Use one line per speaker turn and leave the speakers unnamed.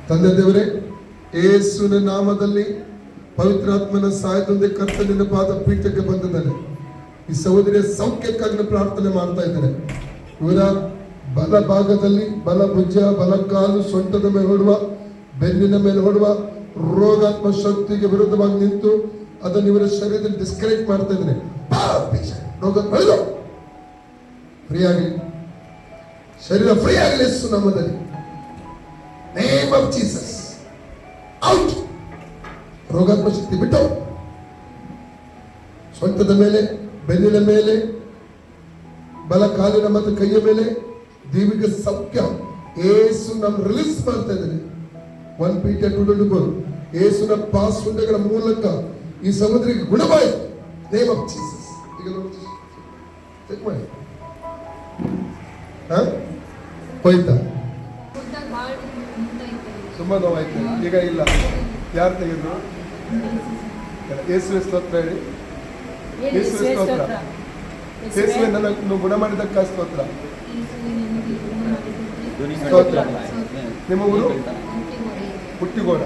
ತಂದೆ ದೇವರೇ, ಯೇಸುವಿನ ನಾಮದಲ್ಲಿ ಪವಿತ್ರಾತ್ಮನ ಸಹಾಯದೊಂದಿಗೆ ಕರ್ತನಿನ ಪಾದ ಪೀಠಕ್ಕೆ ಬಂದಿದ್ದಾನೆ. ಈ ಸಹೋದರಿಯ ಸೌಖ್ಯಕ್ಕಾಗಿ ಪ್ರಾರ್ಥನೆ ಮಾಡ್ತಾ ಇದ್ದಾರೆ. ಇವರ ಬಲ ಭಾಗದಲ್ಲಿ ಬಲ ಭುಜ, ಬಲ ಕಾಲು, ಸೊಂಟದ ಮೇಲೆ ಹೊಡುವ, ಬೆನ್ನಿನ ಮೇಲೆ ಹೊಡುವ ರೋಗಾತ್ಮ ಶಕ್ತಿಗೆ ವಿರುದ್ಧವಾಗಿ ನಿಂತು ಅದನ್ನು ಇವರ ಶರೀರದಲ್ಲಿ ಡಿಸ್ಕನೆಕ್ಟ್ ಮಾಡ್ತಾ ಇದ್ದಾನೆ. ರೋಗ ಫ್ರೀ ಆಗಲಿ, ಶರೀರ ಫ್ರೀ ಆಗಲಿ ಯೇಸು ನಾಮದಲ್ಲಿ. Name of Jesus, out. ರೋಗಾತ್ಮ ಶಕ್ತಿ ಬಿಟ್ಟು ಸೊಂಟದ ಮೇಲೆ, ಬೆನ್ನಿನ ಮೇಲೆ, ಬಲ ಕಾಲಿನ ಮತ್ತು ಕೈಯ ಮೇಲೆ ದೈವಿಕ ಸೌಖ್ಯ ಯೇಸು ನಮ್ಮ ರಿಲೀಸ್ ಮಾಡ್ತಾ ಇದ್ದೇನೆ. 1 Peter 2:24 ಯೇಸುನ ಪಾಸುಂಡೆಗಳ ಮೂಲಕ ಈ ಸಮುದ್ರಕ್ಕೆ ಗುಣವಾಯಿತು. Name of Jesus. ಈಗ ನೋಡಿ, ಚೆಕ್ ಮಾಡಿ. ಹೋಯ್ತಾ? ತುಂಬಾ ನೋವಾಯ್ತು. ಈಗ ಇಲ್ಲ. ಯಾರು ತೆಗೆದ್ರು? ಯೇಸುವೆ ಸ್ತೋತ್ರ ಹೇಳಿ. ಯೇಸುವೆ ಸ್ತೋತ್ರ. ಯೇಸುವೆ ನನ್ನನ್ನು ಗುಣ ಮಾಡಿದ್ದಕ್ಕ ಸ್ತೋತ್ರ. ಸ್ತೋತ್ರ. ನಿಮ್ಮ ಊರು? ಹುಟ್ಟಿಗೋಡ.